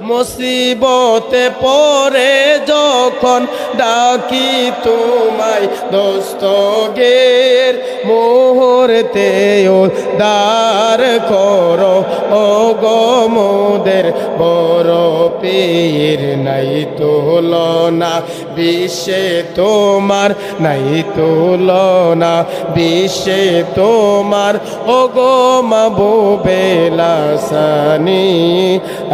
মুসিবতে পড়ে যখন ডাকি তোমায় দস্তগীর মুহূর্তে উদ্ধার করো ও গো মোদের বড় পীর। নাই তুলনা বিশ্বে তোমার, নাই তুলনা বিশ্বে তোমার ও গো মাহবুবে লাসানি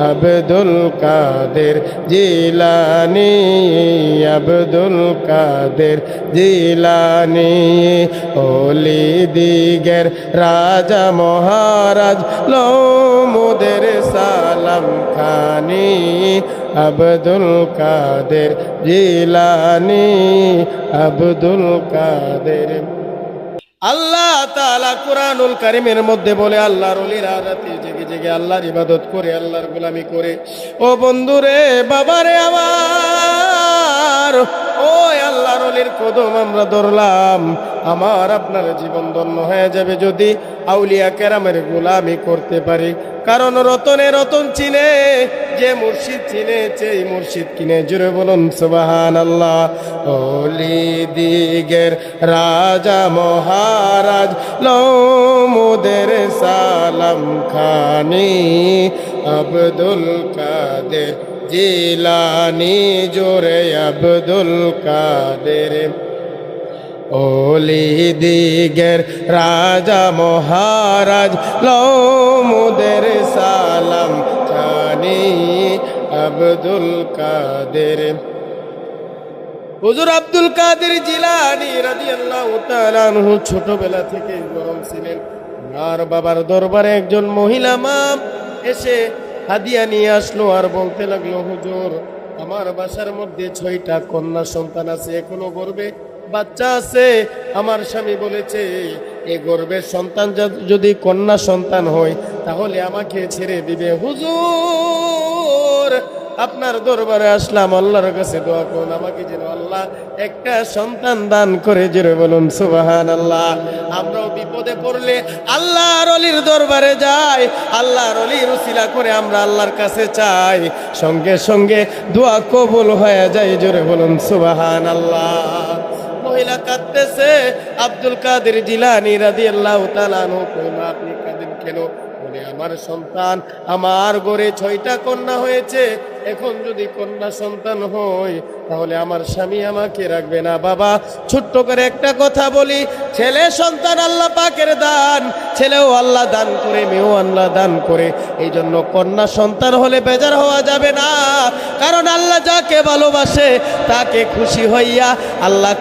আব্দুল কাদের জিলানি, আব্দুল কাদের জিলানি। ওলি দিগের রাজা মহারাজ লও মোদের সালাম খানি আব্দুল কাদের জিলানি, আব্দুল কাদের। আল্লাহ তাআলা কুরআনুল কারীমের মধ্যে বলে আল্লাহর ওলিরা রাতে জেগে জেগে আল্লাহর ইবাদত করে, আল্লাহর গোলামি করে। ও বন্ধুরে, বাবারে আমার, ওই আল্লাহর ওলির কদম আমরা ধরলাম, আমার আপনার জীবন ধন্য হয়ে যাবে যদি আউলিয়া কেরামের গোলামি করতে পারি। কারণ রতনে রতন চিনে, যে মুর্শিদ চিনেছে এই মুর্শিদ কিনে। জুড়ে বলুন সুবহানাল্লাহ। ওলি দিগের রাজা মহারাজ লও মোদের সালাম খানি আব্দুল কাদের জিলানি, জোরে আব্দুল কাদের। ওলি দিগের রাজা মহারাজ লও মোদের সালাম খানি আব্দুল কাদের। হুজুর আব্দুল কাদের জিলানী রাদিয়াল্লাহু তাআলা আনহু ছোটবেলা থেকে গরম ছিলেন। আর বাবার দরবারে একজন মহিলা মা এসে হাদিয়া নিয়ে আসলো আর বলতে লাগলো, হুজুর আমার বাসার মধ্যে 6টা কন্যা সন্তান আছে, এখনো গর্ভে বাচ্চা আছে। আমার স্বামী বলেছে এই গর্ভের সন্তান যদি কন্যা সন্তান হয় তাহলে আমাকে ছেড়ে দিবে। হুজুর আপনার দরবারে আসলাম, আল্লাহর কাছে দোয়া করুন আমাকে যেন আল্লাহ একটা সন্তান দান করে। জোরে বলুন সুবহানাল্লাহ। আমরাও বিপদে পড়লে আল্লাহর ওলির দরবারে যাই, আল্লাহর ওলির উসিলা করে আমরা আল্লাহর কাছে চাই, সঙ্গে সঙ্গে দোয়া কবুল হয়ে যায়। জোরে বলুন সুবহানাল্লাহ। মহিলা কাঁদতেছে, আব্দুল কাদের জিলানী রাদিয়াল্লাহু তাআলা আনহু কইল, আপনি কাঁদেন কেন? বলে আমার সন্তান, আমার ঘরে 6টা কন্যা হয়েছে, এখন যদি কন্যা সন্তান হয় তাহলে আমার স্বামী আমাকে রাখবে না। বাবা ছোট্ট করে একটা কথা বলি, ছেলে সন্তান আল্লাহ পাকের দান, ছেলেও আল্লাহ দান করে, মেয়েও আল্লাহ দান করে। এই জন্য কন্যা সন্তান হলে বেজার হওয়া যাবে না, কারণ আল্লাহ যাকে ভালোবাসে তাকে খুশি হইয়া আল্লাহ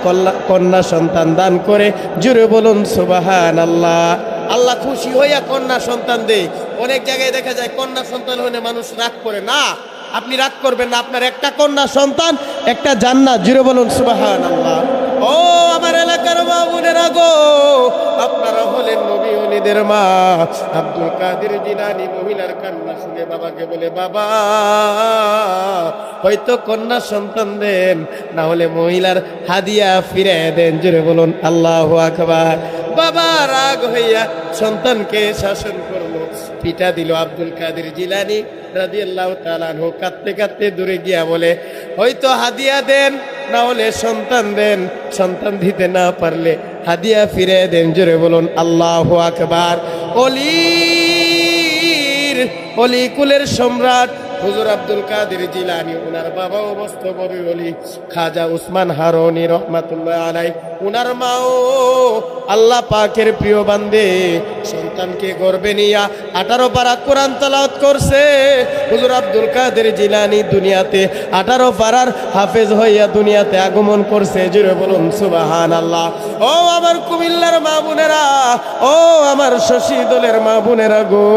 কন্যা সন্তান দান করে। জুড়ে বলুন সুবহানাল্লাহ। আল্লাহ খুশি হইয়া কন্যা সন্তান দেয়। অনেক জায়গায় দেখা যায় কন্যা সন্তান হলে মানুষ রাগ করে। না, আপনি রাগ করবেন না, আপনার একটা কন্যা সন্তান একটা জান্নাত। জুড়ে বলুন সুবহানাল্লাহ। ও আমার এলাকার মা বোনেরা গো, আপনারা হলেন নবী ওলিদের মা। আব্দুল কাদের জিলানী মহিলার কান্না শুনে বাবাকে বলে, বাবা হয়তো কন্যা সন্তান দেন, না হলে মহিলার হাদিয়া ফিরে দেন। জুড়ে বলুন আল্লাহু আকবার। বাবা রাগ হইয়া সন্তানকে শাসন করলো, পিটা দিল। আব্দুল কাদের জিলানী রাদিয়াল্লাহু তাআলা আনহু কাঁদতে কাঁদতে দূরে গিয়া বলে, হয়তো হাদিয়া দেন, না হলে সন্তান দেন, সন্তান দিতে না পারলে হাদিয়া ফিরে দেন। জোরে বলুন আল্লাহু আকবার। অলি কুলের সম্রাট হুজুর আব্দুল কাদের জিলানী, উনার বাবা অবস্থ বড় ওলি খাজা উসমান হারুনি রহমাতুল্লাহ আলাইহি। উনার মাও আল্লাহ পাকের প্রিয় বান্দে, সন্তানকে গর্ভে নিয়া 18 পারা কোরআন তেলাওয়াত করছে। হুজুর আব্দুল কাদের জিলানী দুনিয়াতে 18 পারার হাফেজ হইয়া দুনিয়াতে আগমন করছে। জুড়ে বলুন সুবহানাল্লাহ। ও আমার কুমিল্লার মা বোনেরা, ও আমার শশীদলের মা বোনেরা গো,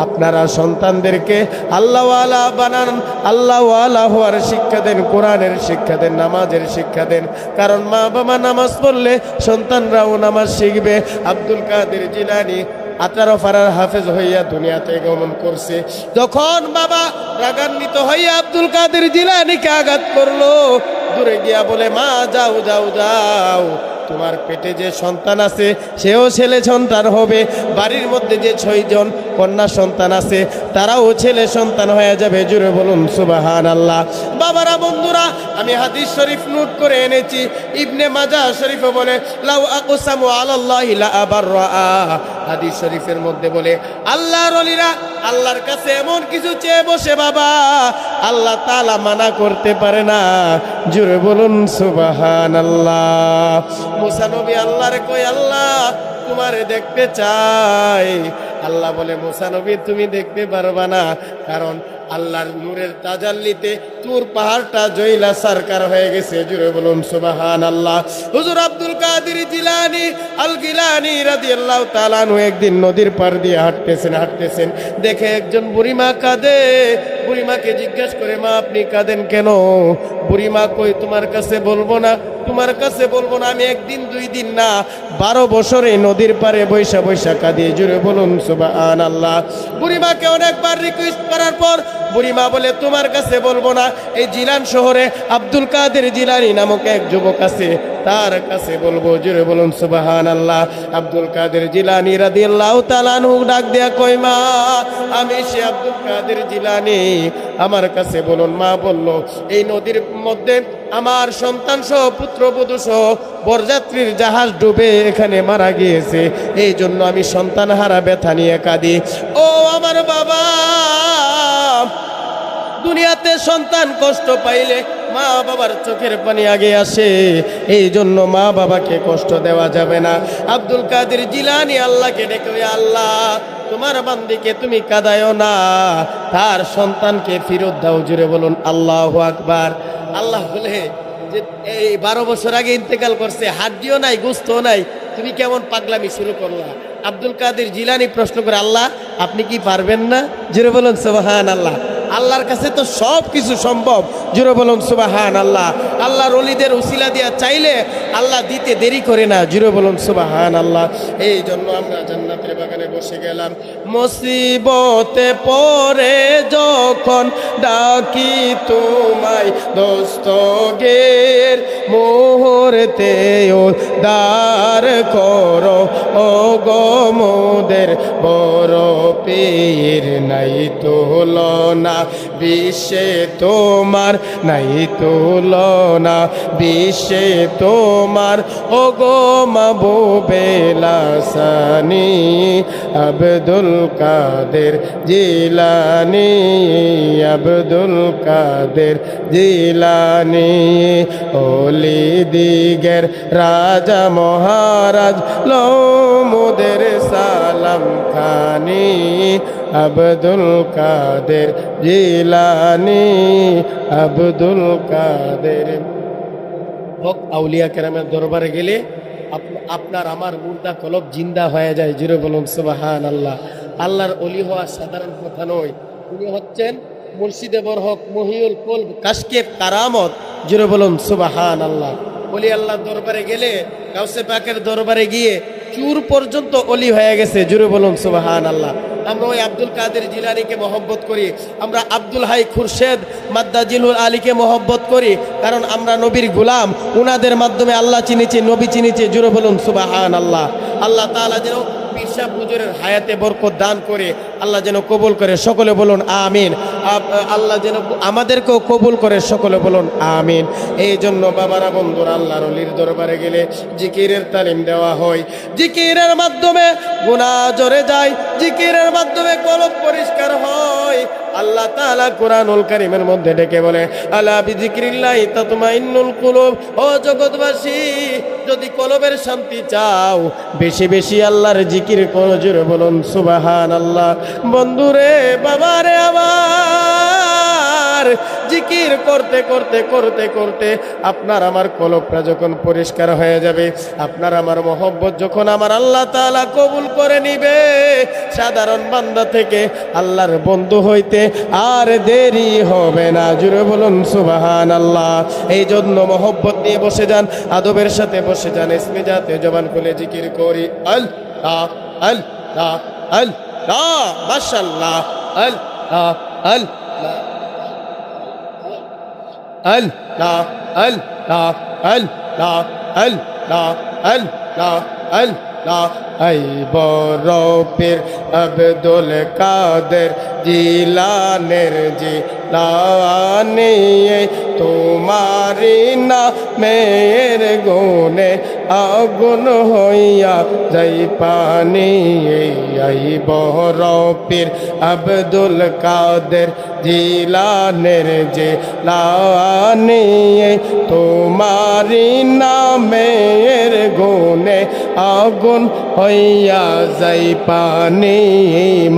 আপনারা সন্তানদেরকে আল্লাহওয়ালা বানান, আল্লাহওয়ালা হওয়ার শিক্ষা দেন, কোরআনের শিক্ষা দেন, নামাজের শিক্ষা দেন। কারণ মা বাবা নামাজ পড়লে সন্তানরাও নামাজ শিখবে। আব্দুল কাদের জিলানী 18 পারার হাফেজ হইয়া দুনিয়াতে গমন করছে। যখন বাবা রাগান্বিত হইয়া আব্দুল কাদের জিলানীকে আঘাত করলো, দূরে গিয়া বলে, মা যাও যাও যাও, তোমার পেটে যে সন্তান আছে সেও ছেলে সন্তান হবে, বাড়ির মধ্যে যে 6 জন কন্যা সন্তান আছে তারাও ছেলে সন্তান হয়ে যাবে। জুড়ে বলুন সুবহানাল্লাহ। বাবারা, বন্ধুরা, আমি হাদিস শরীফ নোট করে এনেছি। ইবনে মাজাহ শরীফে বলে লাউ আকসামু আলাল্লাহি লা আবাররা। হাদিস শরীফের মধ্যে বলে আল্লাহর ওলিরা আল্লাহর কাছে এমন কিছু চেয়ে বসে বাবা, আল্লাহ তাআলা মানা করতে পারে না। জুড়ে বলুন সুবহানাল্লাহ। মুসা নবী আল্লাহরে কই, আল্লাহ তোমারে দেখতে চাই। আল্লাহ বলে মুসা নবী তুমি দেখতে পারবা না, কারণ আল্লাহর নূরের তাজাল্লিতে তুর পাহাড়টা জয়লা সরকার হয়ে গেছে। জুড়ে বলুন সুবহানাল্লাহ। হুজুর আব্দুল কাদের জিলানী আল গিলানী রাদিয়াল্লাহু তাআলা আনহু একদিন নদীর পার দিয়ে হাঁটতেছেন, দেখে একজন বুড়িমা কাঁদে। বুড়িমাকে জিজ্ঞেস করে, মা আপনি কাঁদেন কেন? বুড়িমা কই, তোমার কাছে বলবো না, তোমার কাছে বলবো না, আমি একদিন 2 দিন না 12 বছরে নদীর পারে বৈশা বৈশা কাঁদি। জুড়ে বলুন সুবহানাল্লাহ। বুড়িমাকে অনেকবার রিকোয়েস্ট করার পর বুড়িমা বলে তোমার কাছে বলবো না, এই জিলান শহরে আব্দুল কাদের জিলানী নামক এক যুবক আছে, তার কাছে বলবো। জুড়ে বলুন সুবহানাল্লাহ। আব্দুল কাদের জিলানী রাদিয়াল্লাহু তাআলা আনহু ডাক দেয়া কই, মা আমি সে আব্দুল কাদের জিলানী, আমার কাছে বলুন। মা বলল, এই নদীর মধ্যে আমার সন্তান সহ পুত্রবধূ সহ বরযাত্রীর জাহাজ ডুবে এখানে মারা গিয়েছে, এই জন্য আমি সন্তান হারা ব্যথা নিয়ে কাঁদি। ও আমার বাবা, দুনিয়াতে সন্তান কষ্ট পাইলে মা বাবার চোখের পানি আগে আসে, এই জন্য মা বাবাকে কষ্ট দেওয়া যাবে না। আব্দুল কাদের জিলানী আল্লাহকে ডেকে, আল্লাহ তোমার বান্দিকে তুমি কাঁদায়ও না, তার সন্তানকে ফেরত দাও। জুড়ে বলুন আল্লাহু আকবার। আল্লাহ বলে যে এই 12 বছর আগে ইন্তেকাল করছে, হাড্ডিও নাই, গোস্তও নাই, তুমি কেমন পাগলামি শুরু করলা? আব্দুল কাদের জিলানী প্রশ্ন করে, আল্লাহ আপনি কি পারবেন না? জুড়ে বলুন সুবহানাল্লাহ। আল্লাহর কাছে তো সব কিছু সম্ভব। জুড়ে বলুন সুবহানাল্লাহ। আল্লাহর ওলিদের উসিলা দিয়া চাইলে আল্লাহ দিতে দেরি করে না। জুড়ে বলুন সুবহানাল্লাহ। এই জন্য আমরা জান্নাতের বাগানে বসে গেলাম। মুসিবতে পড়ে যখন ডাকি তোমায় দস্তগীর, মুহূর্তে উদ্ধার করো ও গো মোদের বড় পীর। নাই তুলনা বিশ্বে তোমার, নাই তুলনা বিশ্বে তোমার ও গো মাহবুবে লাসানি আব্দুল কাদের জিলানী, আব্দুল কাদের জিলানী। ওলি দিগের রাজা মহারাজ লও মোদের সালাম খানি, আব্দুল কাদের জিলানী, আব্দুল কাদের। হক আউলিয়া কেরামের দরবারে গেলে আপনার আমার মুর্দা কলব জিন্দা হয়ে যায়। জুড়ে বলুন সুবহানাল্লাহ। আল্লাহর ওলি হওয়া সাধারণ কথা নয়, উনি হচ্ছেন মুর্শিদে বরহক মহিউল কলব কাশকের কারামত। জুড়ে বলুন সুবহানাল্লাহ। ওলি আল্লাহর দরবারে গেলে, গাউসে পাকের দরবারে গিয়ে চুর পর্যন্ত ওলি হয়ে গেছে। জুড়ে বলুন সুবহানাল্লাহ। আমরা ওই আব্দুল কাদের জিলানীকে মহব্বত করি, আমরা আব্দুল হাই খুরশেদ মাদ্দাজিলুল আলীকে মহব্বত করি, কারণ আমরা নবীর গোলাম, উনাদের মাধ্যমে আল্লাহ চিনেছি, নবী চিনেছি। জুড়ে বলুন সুবহানাল্লাহ। আল্লাহ তাআলা যেন পীর সাহেব হুজুরের হায়াতে বরকত দান করে আল্লাহ যেন কবুল করে, সকলে বলুন আমিন। আল্লাহ যেন আমাদেরকেও কবুল করে, সকলে বলুন আমিন। এই জন্য বাবারা, বন্ধুরা, আল্লাহর ওলির দরবারে গেলে জিকিরের তালিম দেওয়া হয়। জিকিরের মাধ্যমে গুনাহ ঝরে যায়, জিকিরের মাধ্যমে কলব পরিষ্কার হয়। আল্লাহ তাআলা কুরআনুল কারীমের মধ্যে ডেকে বলে, আলা বিযিকরিল্লাহি তাতমাইন্নুল কুলুব। ও জগৎবাসী, যদি কলবের শান্তি চাও, বেশি বেশি আল্লাহর জিকির করো। জোরে বলুন সুবহানাল্লাহ। বন্ধুরে, বাবারে আমার, জিকির করতে করতে করতে করতে আপনার আমার কলবটা যখন পরিষ্কার হয়ে যাবে, আপনার আমার মহব্বত যখন আমার আল্লাহ তাআলা কবুল করে নিবে, সাধারণ বান্দা থেকে আল্লাহর বন্ধু হইতে আর দেরি হবে না। জুড়ে বলুন সুবহানাল্লাহ। এই জন্য মহব্বত নিয়ে বসে যান, আদবের সাথে বসে যান, ইসমে জাতে জবান খুলে জিকির করি আল্লাহ আল্লাহ আল্লাহ মাশাআল্লাহ আল্লাহ আল্লাহ আল্লাহ আল্লাহ আল্লাহ আল্লাহ আল্লাহ আল্লাহ এই বড় পীর আব্দুল কাদের জিলানের জিলানি তোমারি নামের গুণে আগুন হইয়া যাই পানি এই বড় পীর আব্দুল কাদের জিলানের জিলানি তোমারি নামের গুণে আগুন হইয়া যাই পানি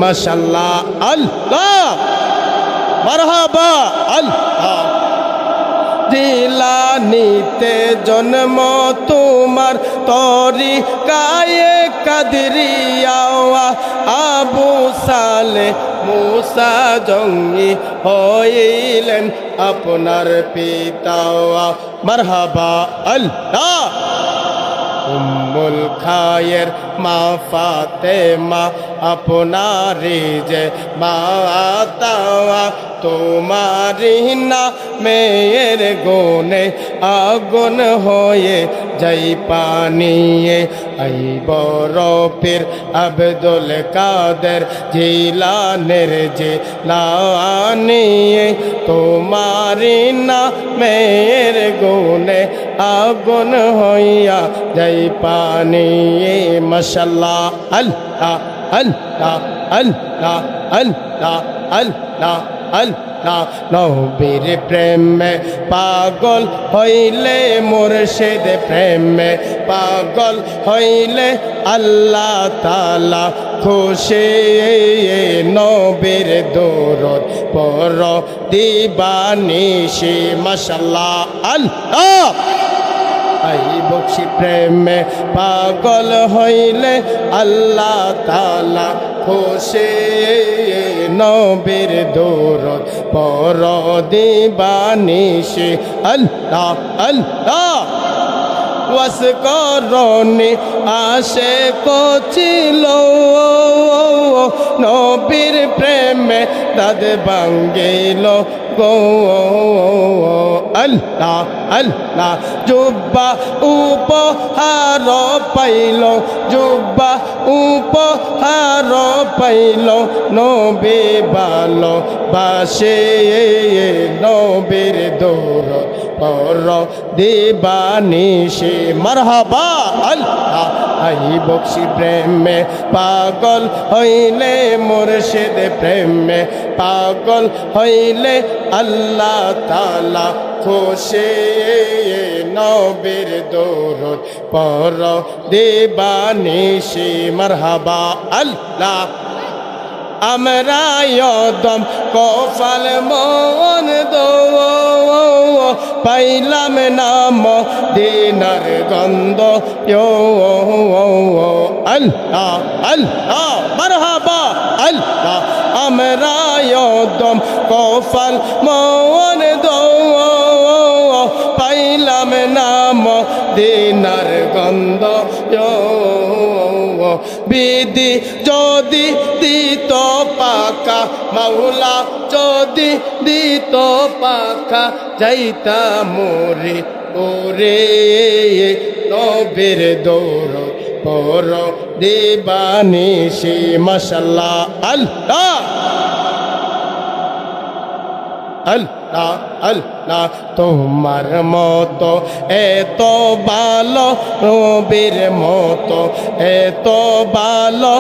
মাশাআল্লাহ আল্লাহ মারহাবা আল্লাহ জিলানিতে জন্ম তোমার তরিকায়ে কাদরিয়া আবু সালে মুসা জঙ্গি হইলেন আপনার পিতা মারহাবা আল্লাহ উম্মুল খায়ের মা ফাতেমা আপনারি যে মাতা তোমারি নামের গুণে আগুন হয়ে যাই পানি এই বড় পীর আব্দুল কাদের জিলানের জিলানি তোমারি নামের গুণে আগুন হইয়া যাই পানি মাশাআল্লাহ আল্লাহ আল্লাহ আল্লাহ আল্লাহ আল্লাহ আল্লাহ নবীর প্রেমে পাগল হইলে মুর্শিদ প্রেমে পাগল হইলে আল্লাহ তাআলা খুশি নবীর দরুদ পড় দিবানিশি মাশাআল্লাহ আল্লাহ এই বকশি প্রেমে পাগল হইলে আল্লাহ তাআলা খুশি নবীর দরুদ পড় দিবানিশি আল্লাহ আল্লাহ ওয়াস করনি আশে কছিল নবীর প্রেমে দাদ ভাঙ্গিল গো আল্লাহ আল্লাহ জুব্বা উপহার পাইল জুব্বা উপহার পাইল নবী ভালো বাসে নবীর দরুদ পড় দিবানিশি মারহাবা আল্লাহ এই বকশি প্রেমে পাগল হইলে মুর্শিদ প্রেমে পাগল হইলে আল্লাহ তাআলা খুশি নবীর দরুদ পড় দিবানিশি মারহাবা আল্লাহ আমরা দম কফাল মন দো পাইলাম নাম দিনার গন্ধ আল্লাহ আল্লাহ মারহাবা আল্লাহ আমরা দম কফাল মন দো পাইলাম নাম দিনার গন্ধ বিধি যদি দিত পাকা মাওলা যদি দিত পাকা যাইতা মোরে ওরে নবীর দরুদ পড় দিবানিশি মাশাআল্লাহ আল্লাহ আল্লাহ আল্লাহ তোমার মতো এত ভালো নবীর মতো এত ভালো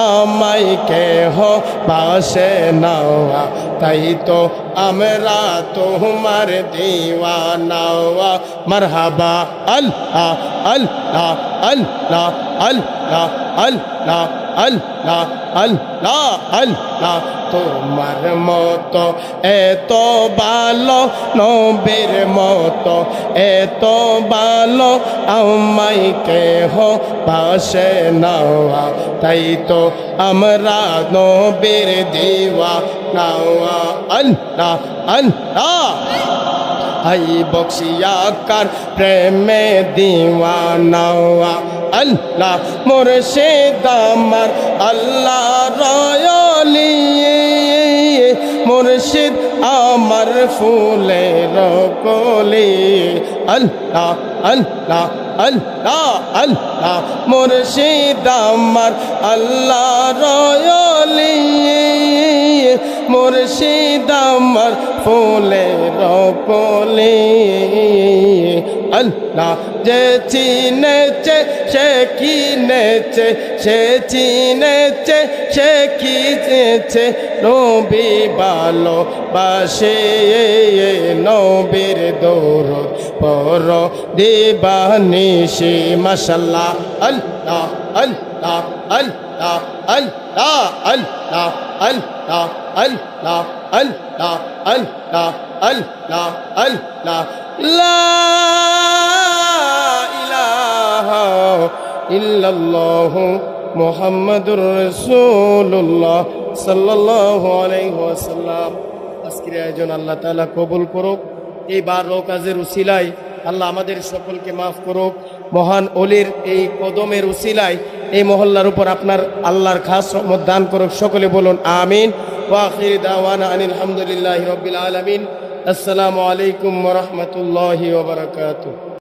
আমায় কেহ বাসে না তাই তো আমরা তোমার দিওয়ানা মারহাবা আল্লাহ আল্লাহ আল্লাহ আল্লাহ আল্লাহ আল্লাহ আল্লাহ আল্লাহ তোমার মতো এত ভালো নবীর মতো এত ভালো আমায় কেহ পাশে নাওয়া তাই তো আমরা নবীর দিওয়ানা আল্লাহ আল্লাহ হাই বক্সিয়া কার প্রেমে দিওয়ানা আল্লাহ মুর্শিদ আমার আল্লাহ রয়লি মুর্শিদ আমার ফুলের কলি আল্লাহ আল্লাহ আল্লাহ আল্লাহ মুর্শিদ আমার আল্লাহ রয়লি মুর্শিদ আমার ফুলের কলি আল্লাহ যে চিনেছে সে কিনেছে সে চিনেছে সে কিনেছে নবী ভালো বাসে নবীর দৌড় পর দিবানিশি মাশাল্লাহ আল্লাহ আল্লাহ আল্লাহ আল্লাহ আল্লাহ আল্লাহ আল্লাহ আল্লাহ আল্লাহ আল্লাহ আল্লাহ লা ইলাহা ইল্লাল্লাহু মুহাম্মাদুর রাসূলুল্লাহ সাল্লাল্লাহু আলাইহি ওয়াসাল্লাম। আজকের আয়োজন আল্লাহ তাআলা কবুল করুক। এই 12 কাজের উসিলায় আল্লাহ আমাদের সকলকে মাফ করুক। মহান অলির এই কদমের উসিলায় এই মহল্লার উপর আপনার আল্লাহর খাস রহমত দান করুক। সকলে বলুন আমিন। ওয়া আখির দাওয়ানা আনিল হামদুলিল্লাহি রাব্বিল আলামিন। আসসালামু আলাইকুম ওয়া রাহমাতুল্লাহি ওয়া বারাকাতুহু।